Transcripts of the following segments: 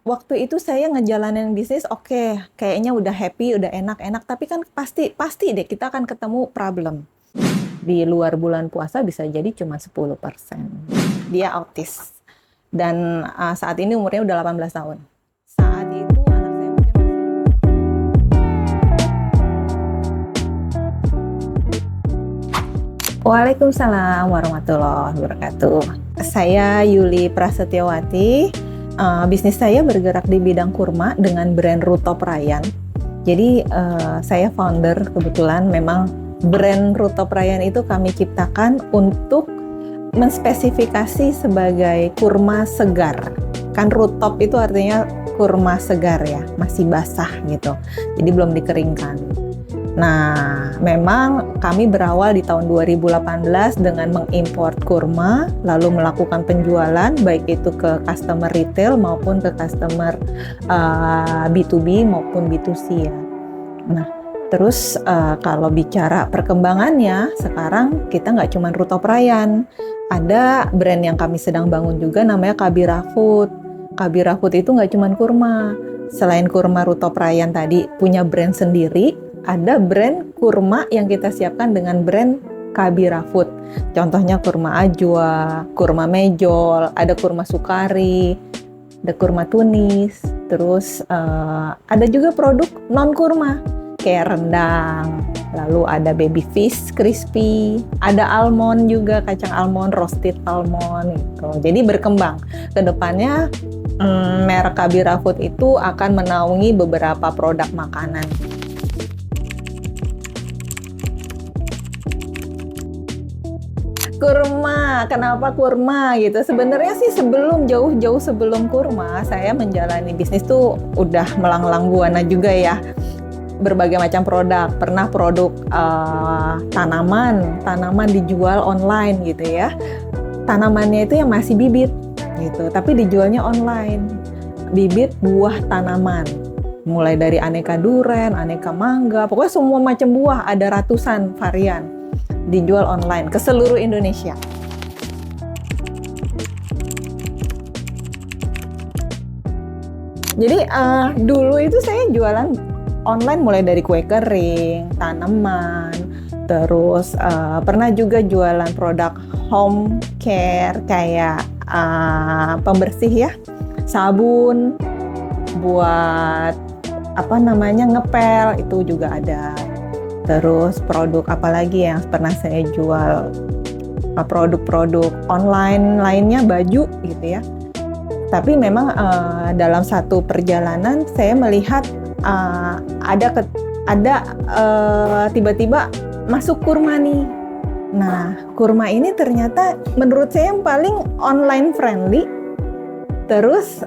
Waktu itu saya ngejalanin bisnis oke, kayaknya udah happy, udah enak-enak, tapi kan pasti pasti deh kita akan ketemu problem. Di luar bulan puasa bisa jadi cuma 10%. Dia autis. Dan saat ini umurnya udah 18 tahun. Saat itu anak saya mungkin Waalaikumsalam warahmatullahi wabarakatuh. Saya Yuli Prasetyawati. Bisnis saya bergerak di bidang kurma dengan brand Rutop Rayan. Jadi saya founder, kebetulan memang brand Rutop Rayan itu kami ciptakan untuk menspesifikasi sebagai kurma segar. Kan rutop itu artinya kurma segar ya, masih basah gitu. Jadi belum dikeringkan. Nah, memang kami berawal di tahun 2018 dengan mengimpor kurma, lalu melakukan penjualan baik itu ke customer retail maupun ke customer B2B maupun B2C ya. Nah, terus kalau bicara perkembangannya, sekarang kita nggak cuma Rutop Rayan, ada brand yang kami sedang bangun juga namanya Kabira Food. Kabira Food itu nggak cuma kurma, selain kurma Rutop Rayan tadi punya brand sendiri, ada brand kurma yang kita siapkan dengan brand Kabira Food. Contohnya kurma ajwa, kurma mejol, ada kurma sukari, ada kurma tunis, terus ada juga produk non kurma kayak rendang, lalu ada baby fish crispy, ada almond juga, kacang almond, roasted almond gitu. Jadi berkembang. Kedepannya merek Kabira Food itu akan menaungi beberapa produk makanan. Kurma, kenapa kurma gitu? Sebenarnya sih jauh-jauh sebelum kurma, saya menjalani bisnis tuh udah melanglang buana juga ya. Berbagai macam produk, pernah produk tanaman dijual online gitu ya. Tanamannya itu yang masih bibit gitu, tapi dijualnya online. Bibit buah tanaman, mulai dari aneka duren, aneka mangga, pokoknya semua macam buah, ada ratusan varian. Dijual online ke seluruh Indonesia. Jadi dulu itu saya jualan online mulai dari kue kering, tanaman, terus pernah juga jualan produk home care kayak pembersih ya, sabun buat ngepel itu juga ada. Terus produk apalagi yang pernah saya jual, produk-produk online lainnya, baju gitu ya. Tapi memang dalam satu perjalanan saya melihat tiba-tiba masuk kurma nih. Nah, kurma ini ternyata menurut saya yang paling online friendly. Terus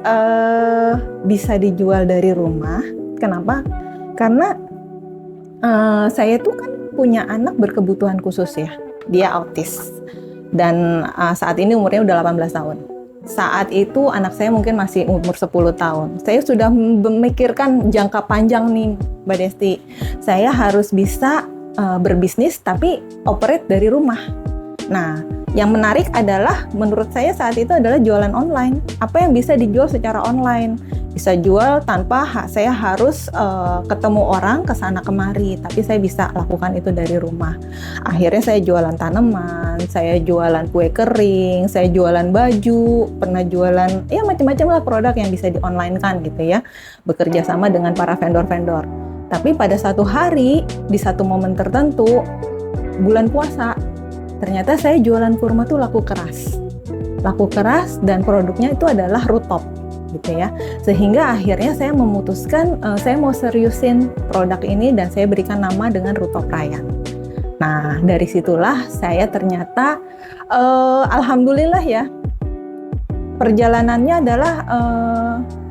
bisa dijual dari rumah. Kenapa? Karena saya tuh kan punya anak berkebutuhan khusus ya, dia autis dan saat ini umurnya udah 18 tahun. Saat itu anak saya mungkin masih umur 10 tahun. Saya sudah memikirkan jangka panjang nih Mbak Desti. Saya harus bisa berbisnis tapi operate dari rumah. Nah, yang menarik adalah menurut saya saat itu adalah jualan online. Apa yang bisa dijual secara online? Bisa jual tanpa saya harus ketemu orang ke sana kemari, tapi saya bisa lakukan itu dari rumah. Akhirnya saya jualan tanaman, saya jualan kue kering, saya jualan baju, pernah jualan ya macam-macam lah produk yang bisa di-online-kan gitu ya. Bekerja sama dengan para vendor-vendor. Tapi pada satu hari, di satu momen tertentu, bulan puasa, ternyata saya jualan kurma tuh laku keras dan produknya itu adalah Rutop gitu ya, sehingga akhirnya saya memutuskan saya mau seriusin produk ini dan saya berikan nama dengan Rutop Rayan. Nah, dari situlah saya ternyata alhamdulillah ya, perjalanannya adalah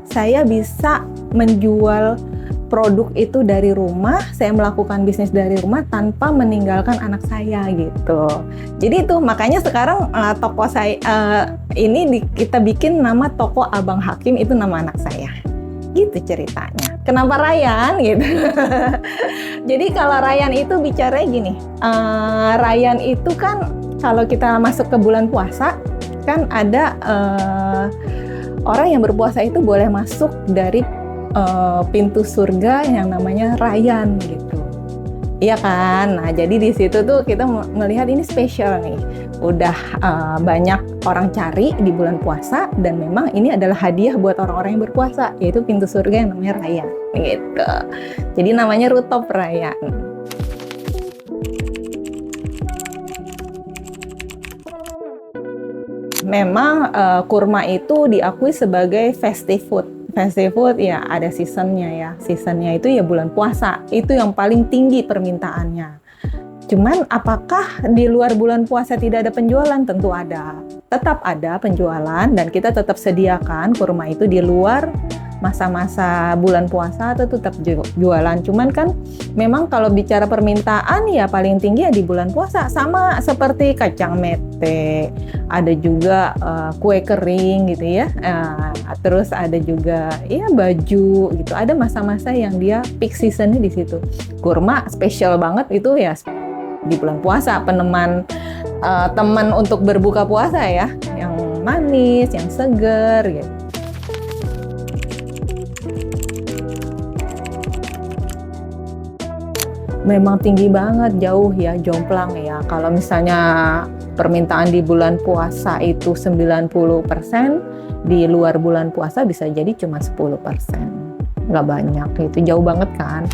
saya bisa menjual produk itu dari rumah, saya melakukan bisnis dari rumah tanpa meninggalkan anak saya gitu. Jadi itu makanya sekarang toko saya ini kita bikin nama toko Abang Hakim, itu nama anak saya. Gitu ceritanya. Kenapa Rayan gitu? Jadi kalau Rayan itu bicaranya gini, Rayan itu kan kalau kita masuk ke bulan puasa kan ada orang yang berpuasa itu boleh masuk dari pintu surga yang namanya Rayyan gitu. Iya kan? Nah, jadi di situ tuh kita melihat ini spesial nih. Udah banyak orang cari di bulan puasa dan memang ini adalah hadiah buat orang-orang yang berpuasa, yaitu pintu surga yang namanya Rayyan gitu. Jadi namanya Rooftop Rayyan. Memang kurma itu diakui sebagai festive food. Festive food ya ada seasonnya ya. Seasonnya itu ya bulan puasa. Itu yang paling tinggi permintaannya. Cuman apakah di luar bulan puasa tidak ada penjualan? Tentu ada. Tetap ada penjualan dan kita tetap sediakan kurma itu di luar masa-masa bulan puasa atau tetap jualan. Cuman kan memang kalau bicara permintaan ya paling tinggi ya di bulan puasa. Sama seperti kacang mete, ada juga kue kering gitu ya. Terus ada juga ya baju gitu. Ada masa-masa yang dia peak seasonnya di situ. Kurma spesial banget itu ya di bulan puasa, peneman teman untuk berbuka puasa ya, yang manis, yang seger gitu. Memang tinggi banget, jauh ya, jomplang ya. Kalau misalnya permintaan di bulan puasa itu 90%, di luar bulan puasa bisa jadi cuma 10%. Nggak banyak, itu jauh banget kan.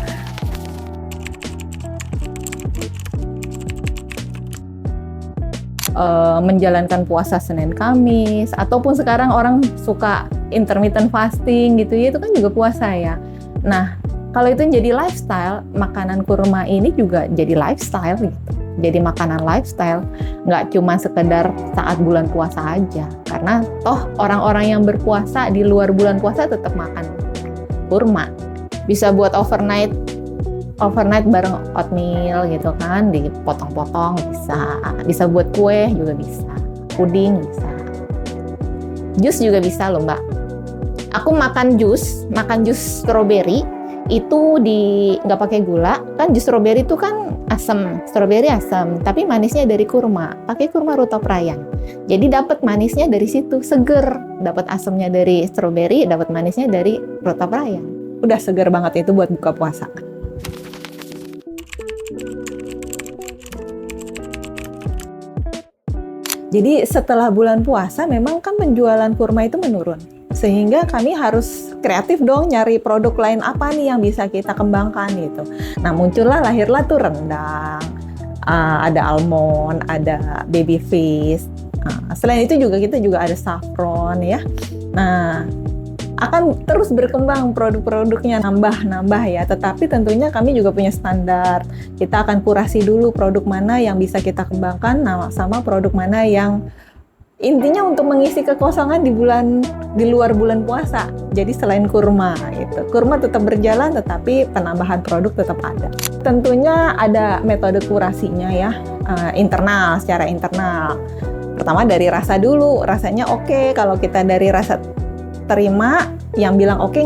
Menjalankan puasa Senin Kamis, ataupun sekarang orang suka intermittent fasting gitu ya, itu kan juga puasa ya. Nah, kalau itu jadi lifestyle, makanan kurma ini juga jadi lifestyle gitu. Jadi makanan lifestyle, nggak cuma sekedar saat bulan puasa aja. Karena toh orang-orang yang berpuasa di luar bulan puasa tetap makan kurma. Bisa buat overnight bareng oatmeal gitu kan, dipotong-potong bisa buat kue juga bisa, puding bisa, jus juga bisa loh Mbak. Aku makan jus strawberry itu nggak pakai gula kan, jus strawberry itu kan strawberry asam, tapi manisnya dari kurma, pakai kurma Rooftop Rayyan. Jadi dapat manisnya dari situ, seger, dapat asamnya dari strawberry, dapat manisnya dari Rooftop Rayyan. Udah seger banget itu buat buka puasa. Jadi setelah bulan puasa memang kan penjualan kurma itu menurun. Sehingga kami harus kreatif dong nyari produk lain apa nih yang bisa kita kembangkan gitu. Nah lahirlah tuh rendang, ada almond, ada baby fish. Selain itu kita juga ada saffron ya. Nah akan terus berkembang produk-produknya, nambah ya. Tetapi tentunya kami juga punya standar. Kita akan kurasi dulu produk mana yang bisa kita kembangkan, sama produk mana yang intinya untuk mengisi kekosongan di luar bulan puasa. Jadi selain kurma gitu. Kurma tetap berjalan, tetapi penambahan produk tetap ada. Tentunya ada metode kurasinya ya, secara internal. Pertama dari rasa dulu, rasanya oke. Kalau kita dari rasa terima, yang bilang oke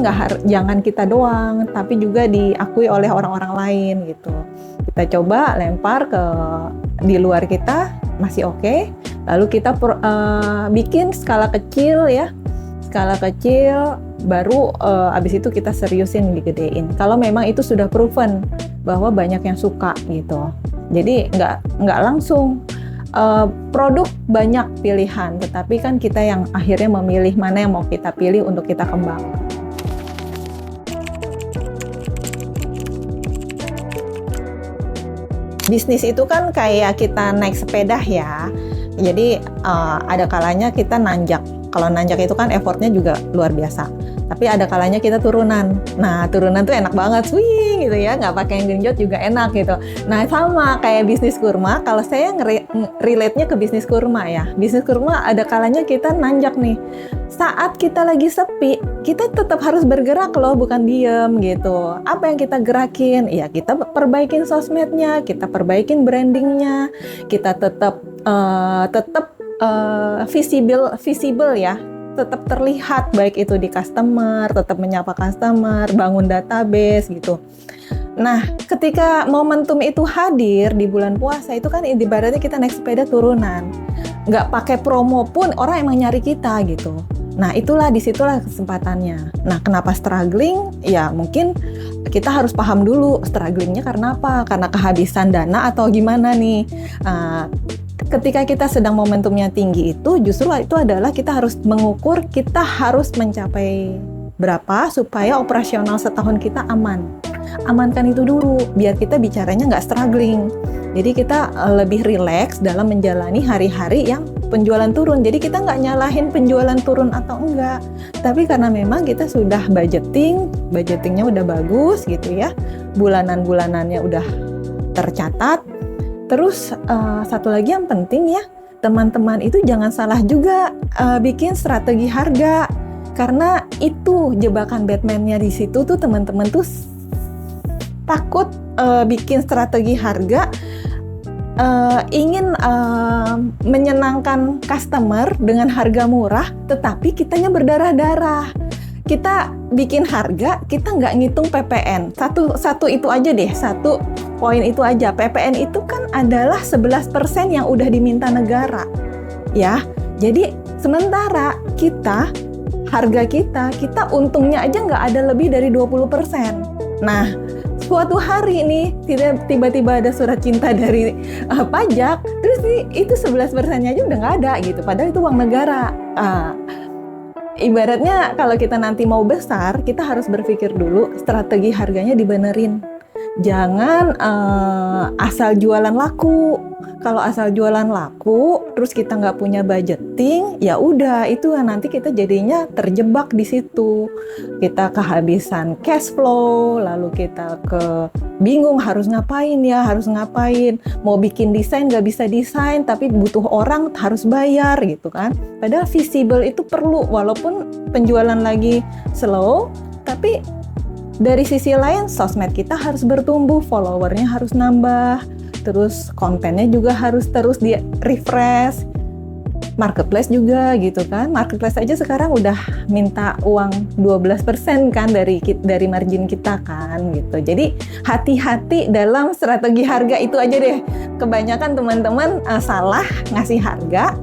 jangan kita doang, tapi juga diakui oleh orang-orang lain gitu. Kita coba lempar di luar kita masih oke, lalu kita bikin skala kecil ya, baru abis itu kita seriusin, digedein. Kalau memang itu sudah proven bahwa banyak yang suka gitu, jadi nggak langsung. Produk banyak pilihan, tetapi kan kita yang akhirnya memilih mana yang mau kita pilih untuk kita kembangkan. Bisnis itu kan kayak kita naik sepeda ya, jadi ada kalanya kita nanjak. Kalau nanjak itu kan effortnya juga luar biasa. Tapi ada kalanya kita turunan. Nah, turunan tuh enak banget, swing gitu ya, nggak pakai yang genjot juga enak gitu. Nah, sama kayak bisnis kurma, kalau saya relate-nya ke bisnis kurma ya. Bisnis kurma ada kalanya kita nanjak nih. Saat kita lagi sepi, kita tetap harus bergerak loh, bukan diem gitu. Apa yang kita gerakin? Ya, kita perbaikin sosmednya, kita perbaikin brandingnya, kita tetap visible ya. Tetap terlihat, baik itu di customer, tetap menyapa customer, bangun database gitu. Nah, ketika momentum itu hadir di bulan puasa, itu kan ibaratnya kita naik sepeda turunan. Nggak pakai promo pun orang emang nyari kita gitu. Nah, disitulah kesempatannya. Nah, kenapa struggling? Ya, mungkin kita harus paham dulu strugglingnya karena apa? Karena kehabisan dana atau gimana nih? Ketika kita sedang momentumnya tinggi justru itu adalah kita harus mengukur, kita harus mencapai berapa supaya operasional setahun kita aman. Amankan itu dulu, biar kita bicaranya nggak struggling. Jadi kita lebih rileks dalam menjalani hari-hari yang penjualan turun. Jadi kita nggak nyalahin penjualan turun atau enggak. Tapi karena memang kita sudah budgetingnya udah bagus gitu ya. Bulanannya udah tercatat. Terus satu lagi yang penting ya, teman-teman itu jangan salah juga bikin strategi harga. Karena itu jebakan Batman-nya di situ tuh teman-teman tuh takut bikin strategi harga, ingin menyenangkan customer dengan harga murah, tetapi kitanya berdarah-darah. Kita bikin harga, kita nggak ngitung PPN. Satu itu aja deh, satu poin itu aja. PPN itu kan adalah 11% yang udah diminta negara. Ya, jadi sementara harga kita untungnya aja nggak ada lebih dari 20%. Nah, suatu hari nih tiba-tiba ada surat cinta dari pajak, terus nih itu 11%-nya aja udah nggak ada gitu, padahal itu uang negara. Ibaratnya kalau kita nanti mau besar, kita harus berpikir dulu strategi harganya dibenerin. Jangan asal jualan laku. Kalau asal jualan laku, terus kita nggak punya budgeting, ya udah itu nanti kita jadinya terjebak di situ. Kita kehabisan cash flow, lalu kita bingung harus ngapain. Mau bikin desain nggak bisa desain, tapi butuh orang harus bayar gitu kan. Padahal visible itu perlu, walaupun penjualan lagi slow, tapi dari sisi lain sosmed kita harus bertumbuh, followernya harus nambah. Terus kontennya juga harus terus di refresh, marketplace juga gitu kan. Marketplace aja sekarang udah minta uang 12% kan dari margin kita kan gitu. Jadi hati-hati dalam strategi harga itu aja deh. Kebanyakan teman-teman salah ngasih harga,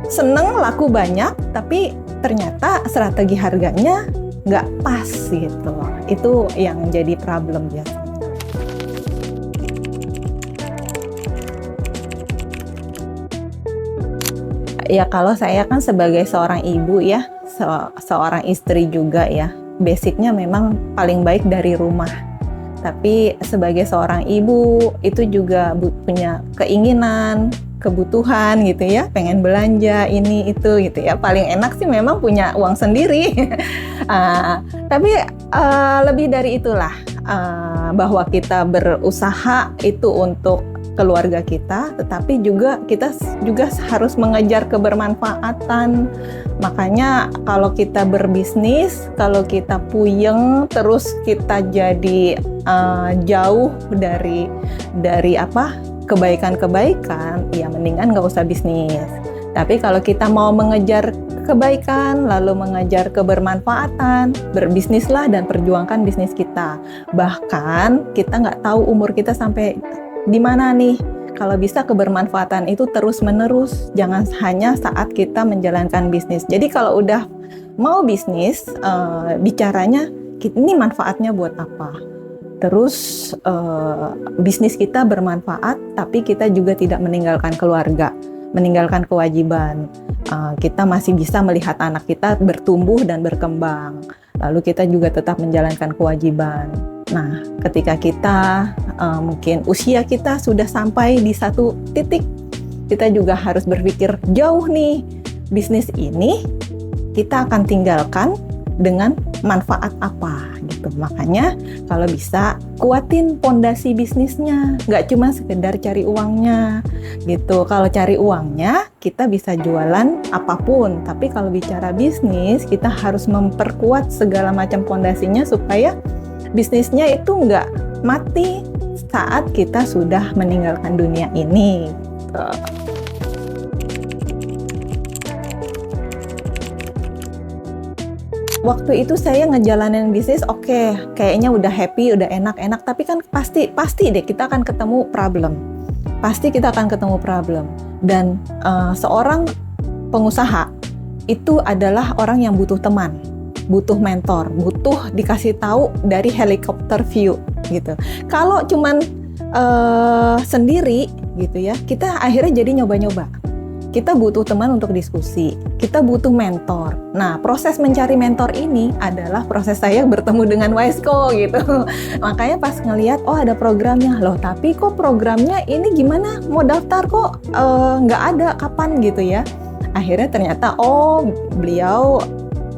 seneng laku banyak, tapi ternyata strategi harganya nggak pas gitu. Itu yang jadi problem biasanya. Ya kalau saya kan sebagai seorang ibu ya, seorang istri juga ya, basicnya memang paling baik dari rumah. Tapi sebagai seorang ibu itu juga punya keinginan, kebutuhan gitu ya, pengen belanja ini itu gitu ya. Paling enak sih memang punya uang sendiri. Tapi lebih dari itulah, bahwa kita berusaha itu untuk keluarga kita, tetapi kita juga harus mengejar kebermanfaatan. Makanya kalau kita berbisnis, kalau kita puyeng, terus kita jadi jauh dari kebaikan-kebaikan, ya mendingan nggak usah bisnis. Tapi kalau kita mau mengejar kebaikan, lalu mengejar kebermanfaatan, berbisnislah dan perjuangkan bisnis kita. Bahkan kita nggak tahu umur kita sampai di mana nih. Kalau bisa kebermanfaatan itu terus-menerus, jangan hanya saat kita menjalankan bisnis. Jadi kalau udah mau bisnis, bicaranya ini manfaatnya buat apa. Terus bisnis kita bermanfaat, tapi kita juga tidak meninggalkan keluarga, meninggalkan kewajiban. Kita masih bisa melihat anak kita bertumbuh dan berkembang. Lalu kita juga tetap menjalankan kewajiban. Nah, ketika kita mungkin usia kita sudah sampai di satu titik, kita juga harus berpikir jauh nih, bisnis ini kita akan tinggalkan dengan manfaat apa gitu. Makanya kalau bisa kuatin pondasi bisnisnya, nggak cuma sekedar cari uangnya gitu. Kalau cari uangnya kita bisa jualan apapun, tapi kalau bicara bisnis kita harus memperkuat segala macam pondasinya supaya bisnisnya itu nggak mati saat kita sudah meninggalkan dunia ini. Waktu itu saya ngejalanin bisnis, oke, kayaknya udah happy, udah enak-enak, tapi kan pasti deh kita akan ketemu problem. Pasti kita akan ketemu problem. Dan seorang pengusaha itu adalah orang yang butuh teman, butuh mentor, butuh dikasih tahu dari helikopter view gitu. Kalau cuman sendiri gitu ya, kita akhirnya jadi nyoba-nyoba. Kita butuh teman untuk diskusi, kita butuh mentor. Nah, proses mencari mentor ini adalah proses saya bertemu dengan Wiseco gitu. Makanya pas ngelihat, oh ada programnya, loh tapi kok programnya ini gimana? Mau daftar kok nggak ada, kapan gitu ya. Akhirnya ternyata, oh beliau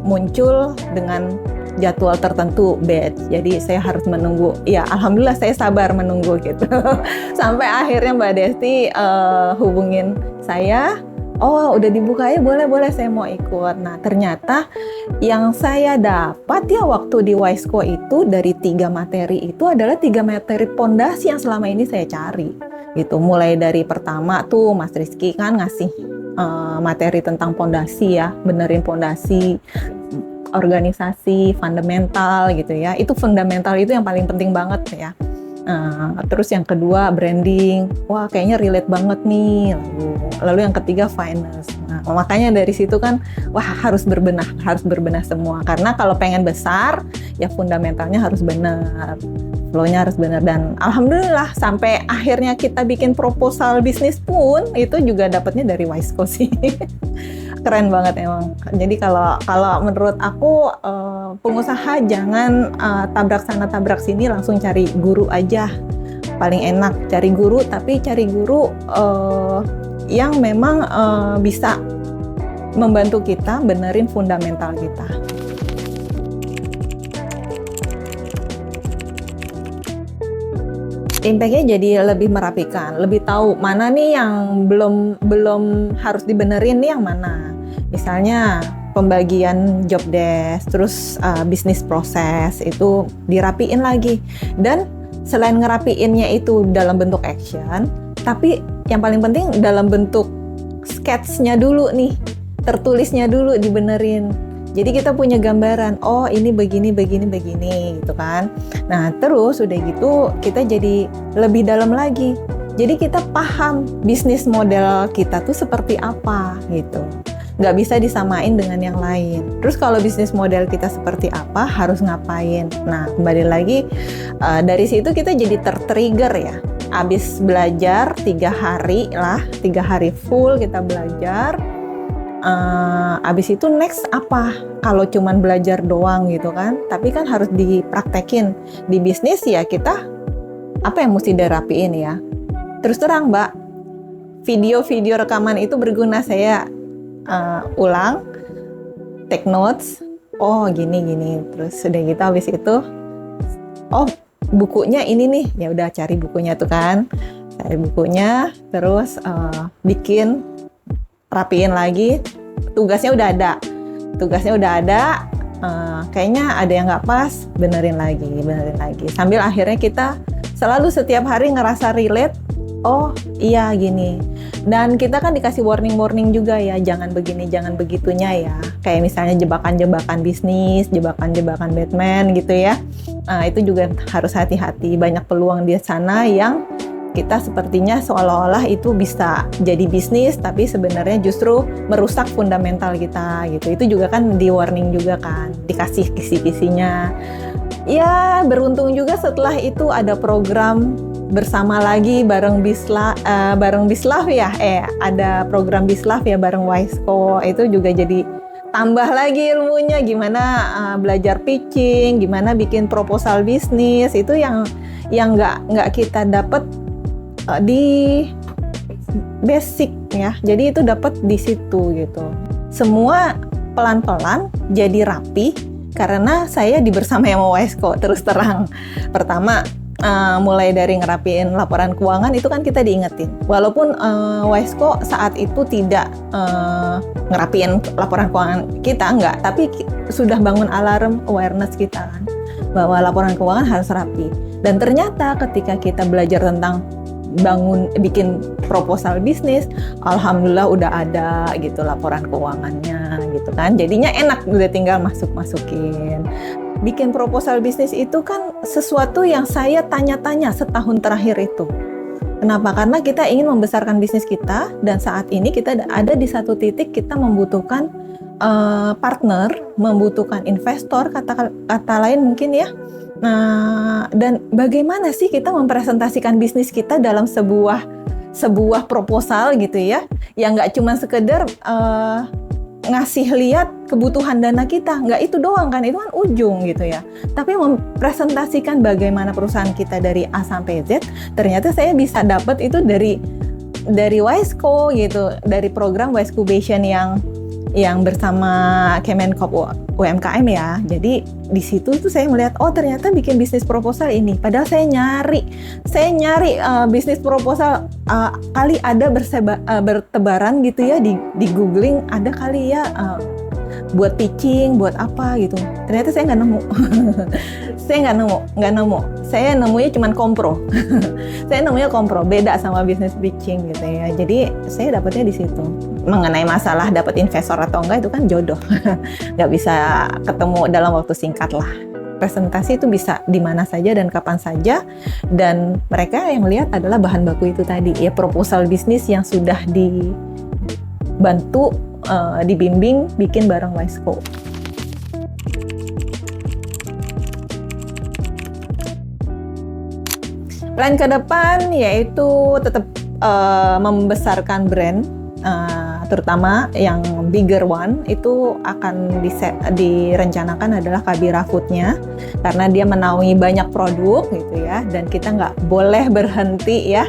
muncul dengan jadwal tertentu, batch. Jadi saya harus menunggu. Ya, alhamdulillah saya sabar menunggu gitu. Sampai akhirnya Mbak Desti hubungin saya. Oh, udah dibuka ya, boleh saya mau ikut. Nah, ternyata yang saya dapat ya waktu di Wiseco itu dari 3 materi itu adalah 3 materi pondasi yang selama ini saya cari. Gitu. Mulai dari pertama tuh Mas Rizky kan ngasih materi tentang pondasi ya, benerin pondasi, organisasi, fundamental gitu ya. Itu fundamental itu yang paling penting banget ya. Terus yang kedua branding, wah kayaknya relate banget nih. Lalu yang ketiga finance. Nah, makanya dari situ kan, wah harus berbenah semua. Karena kalau pengen besar, ya fundamentalnya harus benar, flow-nya harus benar. Dan alhamdulillah sampai akhirnya kita bikin proposal bisnis pun itu juga dapatnya dari Wiseco sih. Keren banget emang. Jadi kalau menurut aku pengusaha jangan tabrak sana tabrak sini, langsung cari guru aja. Paling enak cari guru, tapi cari guru yang memang bisa membantu kita benerin fundamental kita. Impact-nya jadi lebih merapikan, lebih tahu mana nih yang belum harus dibenerin nih yang mana. Misalnya pembagian job desk, terus bisnis proses itu dirapiin lagi. Dan selain ngerapiinnya itu dalam bentuk action, tapi yang paling penting dalam bentuk sketch-nya dulu nih, tertulisnya dulu dibenerin. Jadi kita punya gambaran, oh ini begini gitu kan. Nah terus udah gitu kita jadi lebih dalam lagi. Jadi kita paham bisnis model kita tuh seperti apa gitu. Nggak bisa disamain dengan yang lain. Terus kalau bisnis model kita seperti apa, harus ngapain. Nah kembali lagi dari situ kita jadi tertrigger ya. Abis belajar 3 hari full kita belajar. Abis itu next apa? Kalau cuman belajar doang gitu kan, tapi kan harus dipraktekin di bisnis ya. Kita apa yang mesti dirapiin ya? Terus terang Mbak, video rekaman itu berguna. Saya ulang, take notes. Oh gini. Terus udah gitu habis itu, oh bukunya ini nih. Ya udah cari bukunya tuh kan, cari bukunya, terus bikin, rapiin lagi. Tugasnya udah ada, kayaknya ada yang nggak pas, benerin lagi. Sambil akhirnya kita selalu setiap hari ngerasa relate, oh iya gini. Dan kita kan dikasih warning juga ya, jangan begini, jangan begitunya ya. Kayak misalnya jebakan-jebakan bisnis, jebakan-jebakan Batman gitu ya. Itu juga harus hati-hati, banyak peluang di sana yang kita sepertinya seolah-olah itu bisa jadi bisnis, tapi sebenarnya justru merusak fundamental kita gitu. Itu juga kan di warning juga kan, dikasih kisi-kisinya. Ya beruntung juga setelah itu ada program bersama lagi bareng Bislaf ya. Ada program Bislaf ya bareng Wiseco. Itu juga jadi tambah lagi ilmunya, gimana belajar pitching, gimana bikin proposal bisnis. Itu yang nggak kita dapat di basic ya. Jadi itu dapat di situ gitu. Semua pelan-pelan jadi rapi karena saya bersama sama Wiseco. Terus terang, pertama mulai dari ngerapiin laporan keuangan itu kan kita diingetin. Walaupun Wiseco saat itu tidak ngerapiin laporan keuangan kita, enggak, tapi sudah bangun alarm awareness kita kan, bahwa laporan keuangan harus rapi. Dan ternyata ketika kita belajar tentang bikin proposal bisnis, alhamdulillah udah ada gitu laporan keuangannya gitu kan. Jadinya enak, udah tinggal masukin. Bikin proposal bisnis itu kan sesuatu yang saya tanya-tanya setahun terakhir itu. Kenapa? Karena kita ingin membesarkan bisnis kita, dan saat ini kita ada di satu titik kita membutuhkan partner, membutuhkan investor, kata lain mungkin ya. Nah, dan bagaimana sih kita mempresentasikan bisnis kita dalam sebuah proposal gitu ya, yang nggak cuma sekedar ngasih lihat kebutuhan dana kita, nggak itu doang kan, itu kan ujung gitu ya. Tapi mempresentasikan bagaimana perusahaan kita dari A sampai Z, ternyata saya bisa dapat itu dari Wiseco gitu, dari program Wisecubation yang bersama Kemenkop UMKM ya. Jadi di situ tuh saya melihat, oh ternyata bikin bisnis proposal ini. Padahal saya nyari bisnis proposal kali ada bertebaran gitu ya, di googling ada kali ya, buat pitching, buat apa gitu. Ternyata saya nggak nemu. Saya nggak nemu. Saya nemunya cuma kompro. Saya nemunya kompro, beda sama bisnis pitching gitu ya. Jadi saya dapatnya di situ. Mengenai masalah dapat investor atau enggak itu kan jodoh. Nggak bisa ketemu dalam waktu singkat lah. Presentasi itu bisa di mana saja dan kapan saja, dan mereka yang lihat adalah bahan baku itu tadi ya, proposal bisnis yang sudah dibantu, dibimbing bikin bareng Wiseco. Plan ke depan yaitu tetap membesarkan brand, terutama yang bigger one itu akan direncanakan adalah Kabira Food-nya, karena dia menaungi banyak produk gitu ya, dan kita nggak boleh berhenti ya,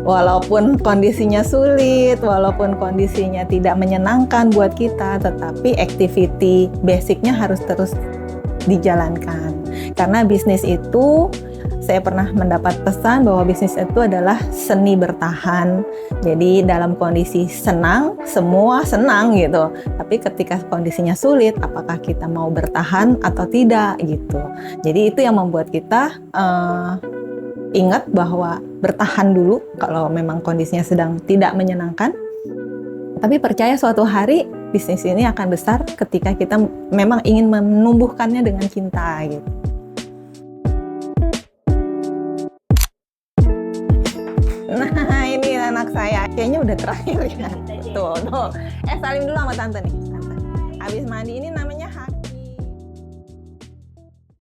walaupun kondisinya sulit, walaupun kondisinya tidak menyenangkan buat kita, tetapi activity basicnya harus terus dijalankan, karena bisnis itu, saya pernah mendapat pesan bahwa bisnis itu adalah seni bertahan. Jadi dalam kondisi senang, semua senang gitu. Tapi ketika kondisinya sulit, apakah kita mau bertahan atau tidak gitu. Jadi itu yang membuat kita ingat bahwa bertahan dulu kalau memang kondisinya sedang tidak menyenangkan. Tapi percaya suatu hari bisnis ini akan besar ketika kita memang ingin menumbuhkannya dengan cinta gitu. Nah, ini anak saya. Kayaknya udah terakhir ya. Tuh. Salim dulu sama tante nih. Tante. Habis mandi ini namanya